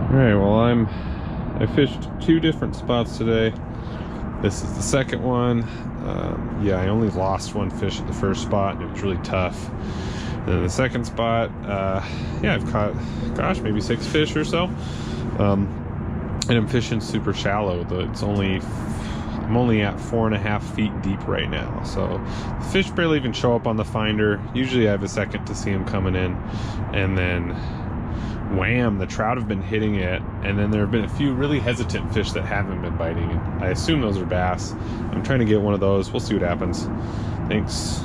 Alright, well I fished 2 different spots today. This is the second one. Yeah, I only lost 1 fish at the first spot and it was really tough. And then the second spot, yeah, I've caught, gosh, maybe 6 fish or so. And I'm fishing super shallow. I'm only at 4.5 feet deep right now. So the fish barely even show up on the finder. Usually I have a second to see them coming in, and then wham, the trout have been hitting it. And then there have been a few really hesitant fish that haven't been biting. And I assume those are bass. I'm trying to get one of those. We'll see what happens. Thanks.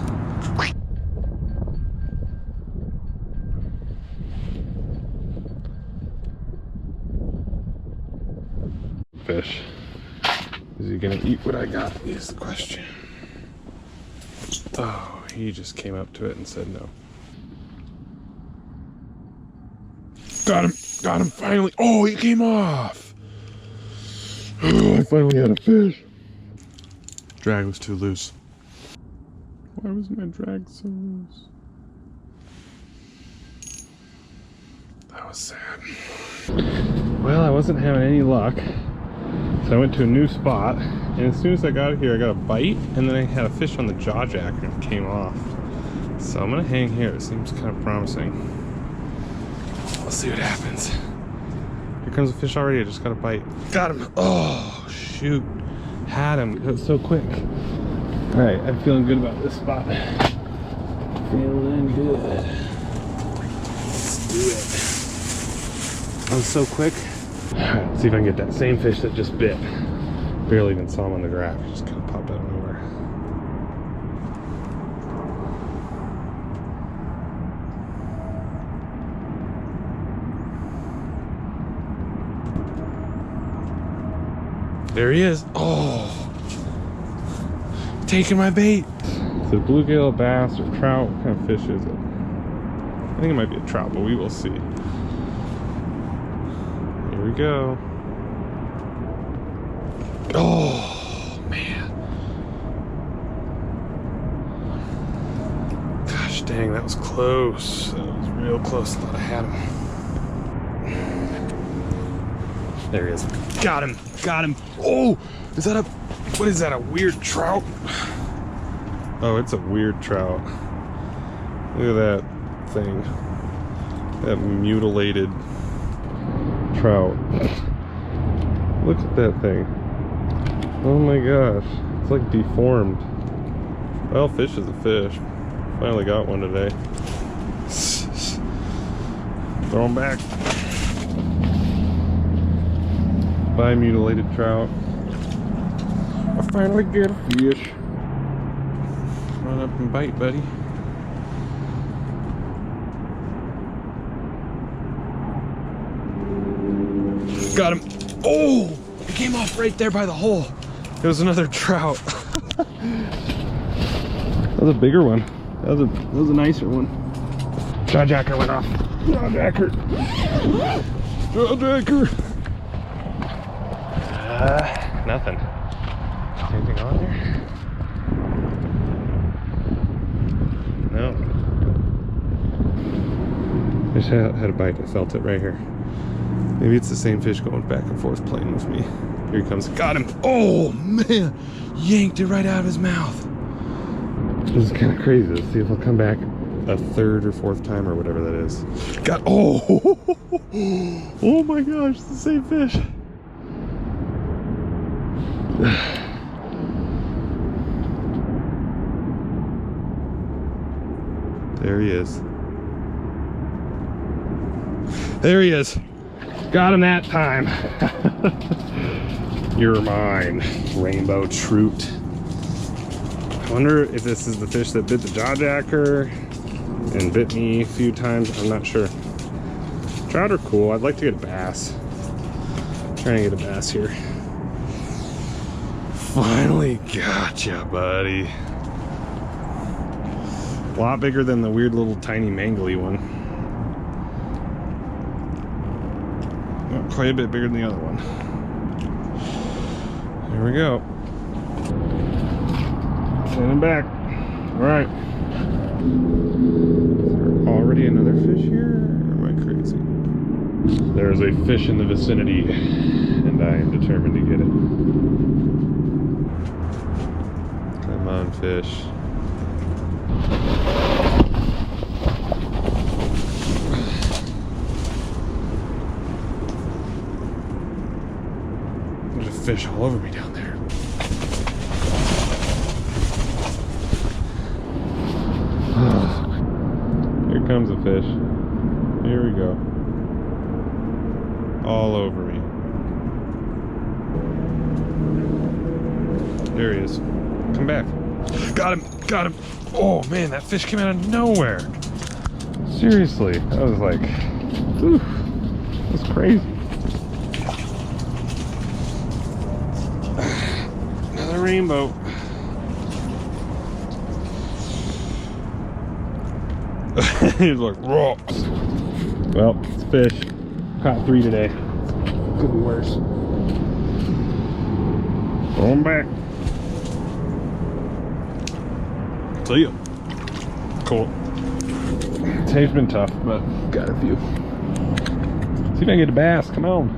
Fish. Is he gonna eat what I got is the question. Oh, he just came up to it and said no. Got him finally. Oh, he came off. Oh, I finally had a fish. Drag was too loose. Why was my drag so loose? That was sad. Well, I wasn't having any luck. So I went to a new spot, and as soon as I got here, I got a bite, and then I had a fish on the jaw jacker and it came off. So I'm gonna hang here. It seems kind of promising. We'll see what happens. Here comes a fish already. I just got a bite. Got him. Oh, shoot. Had him. It was so quick. All right, I'm feeling good about this spot. Feeling good. Let's do it. That was so quick. Alright, let's see if I can get that same fish that just bit. Barely even saw him on the graph. He just kind of popped out of nowhere. There he is. Oh! Taking my bait. Is it a bluegill, a bass, or trout? What kind of fish is it? I think it might be a trout, but we will see. Here we go. Oh, man. Gosh dang, that was close. That was real close. I thought I had him. There he is. Got him. Got him. Oh, is that what is that, a weird trout? Oh, it's a weird trout. Look at that thing. That mutilated trout. Look at that thing. Oh my gosh, it's like deformed. Well, fish is a fish. Finally got one today. Throw him back. Bye, mutilated trout. I finally get a fish. Run up and bite, buddy. Got him. Oh, he came off right there by the hole. It was another trout. That was a bigger one. That was a nicer one. Jaw jacker went off. Jaw jacker. Jaw jacker. Nothing. Anything on there? No. I just had a bite. I felt it right here. Maybe it's the same fish going back and forth playing with me. Here he comes. Got him. Oh, man. Yanked it right out of his mouth. This is kind of crazy. Let's see if I'll come back a 3rd or 4th time or whatever that is. Got, oh. Oh my gosh, it's the same fish. There he is. There he is. Got him that time. You're mine, rainbow trout. I wonder if this is the fish that bit the jaw jacker and bit me a few times. I'm not sure. Trout are cool. I'd like to get a bass. I'm trying to get a bass here. Finally got ya, buddy. A lot bigger than the weird little tiny mangly one. Quite a bit bigger than the other one. There we go. Send him back. All right. Is there already another fish here? Or am I crazy? There is a fish in the vicinity, and I am determined to get it. Come on, fish. There's a fish all over me down there. Here comes a fish. Here we go. All over me. There he is. Come back. Got him. Got him. Oh man, that fish came out of nowhere. Seriously. I was like, whew, that's crazy. Another rainbow. He's like, raw. Well, it's fish. Caught 3 today. Could be worse. Going back. See ya. Cool. Today's been tough, but got a few. See if I can get a bass. Come on.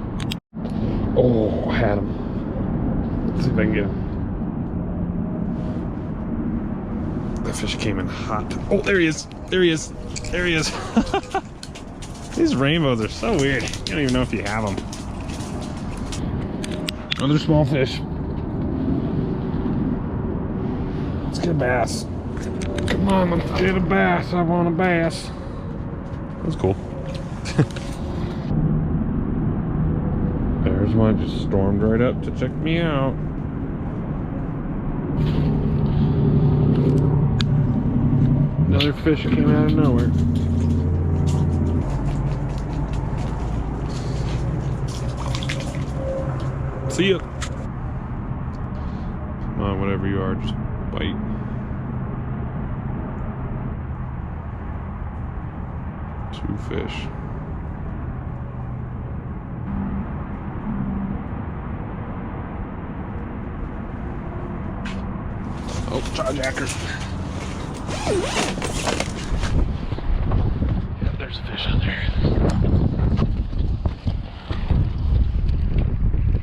Oh, had him. Let's see if I can get him. That fish came in hot. Oh, there he is. There he is. There he is. These rainbows are so weird. You don't even know if you have them. Another small fish. Let's get a bass. Come on, let's get a bass. I want a bass. That's cool. There's one just stormed right up to check me out. Another fish that came out of nowhere. See ya. Come on, whatever you are, just bite. Two fish. Oh, jawjacker. Yep, there's a fish on there.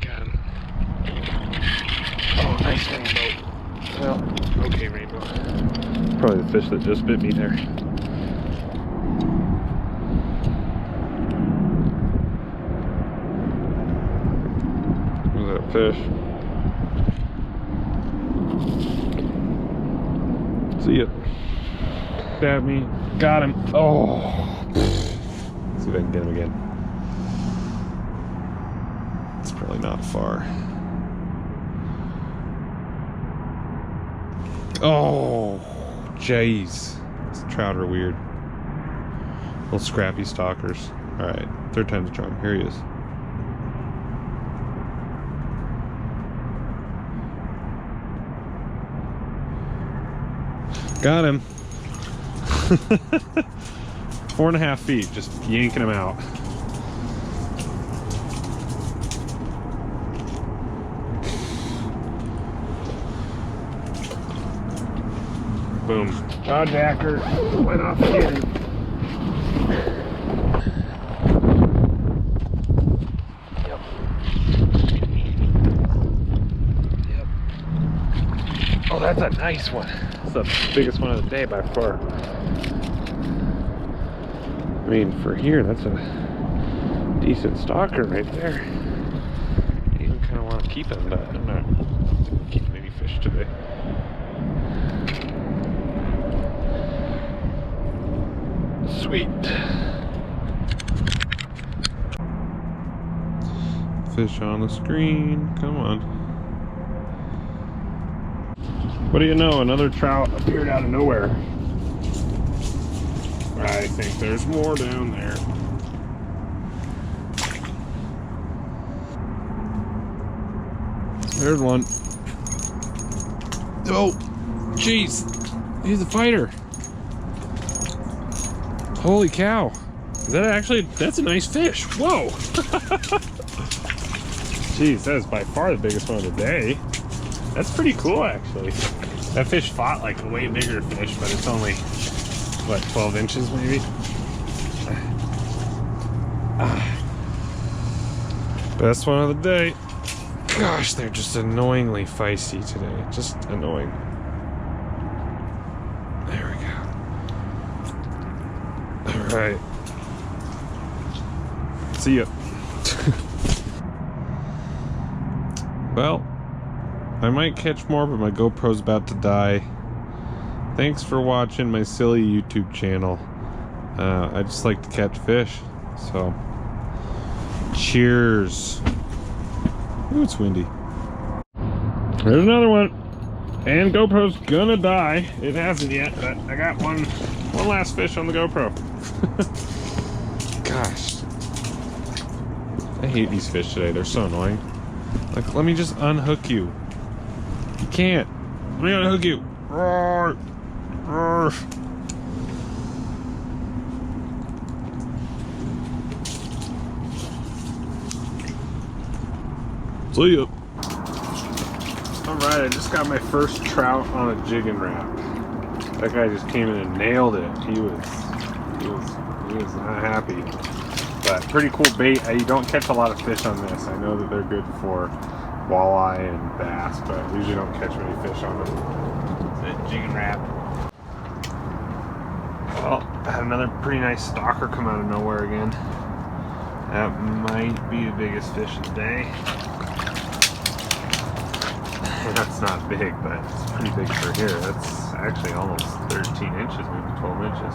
Got him. Oh, nice rainbow. Well, okay, rainbow. Probably the fish that just bit me there. Look at that fish. See ya. Stabbed me. Got him. Oh. Let's see if I can get him again. It's probably not far. Oh, jeez. These trout are weird. Little scrappy stalkers. All right, third time's a charm. Here he is. Got him. 4.5 feet, just yanking him out. Boom. Jawjacker went off again. Yep. Yep. Oh, that's a nice one. That's the biggest one of the day by far. I mean, for here, that's a decent stalker right there. I even kind of want to keep him, but I'm not keeping any fish today. Sweet. Fish on the screen. Come on. What do you know? Another trout appeared out of nowhere. I think there's more down there. There's one. Oh, jeez. He's a fighter. Holy cow. Is that actually, that's a nice fish. Whoa. Jeez, that is by far the biggest one of the day. That's pretty cool, actually. That fish fought like a way bigger fish, but it's only, what, 12 inches maybe? Best one of the day. Gosh, they're just annoyingly feisty today. Just annoying. There we go. Alright. See ya. Well, I might catch more, but my GoPro's about to die. Thanks for watching my silly YouTube channel. I just like to catch fish. So, cheers. Ooh, it's windy. There's another one. And GoPro's gonna die. It hasn't yet, but I got one last fish on the GoPro. Gosh. I hate these fish today. They're so annoying. Like, let me just unhook you. You can't. Let me unhook you. Roar. Roar. See ya. Alright, I just got my first trout on a jig and wrap. That guy just came in and nailed it. He was not happy. But pretty cool bait. You don't catch a lot of fish on this. I know that they're good for walleye and bass, but I usually don't catch many fish on them. It's a jig and wrap. Well, I had another pretty nice stalker come out of nowhere again. That might be the biggest fish of the day. That's not big, but it's pretty big for here. That's actually almost 13 inches, maybe 12 inches.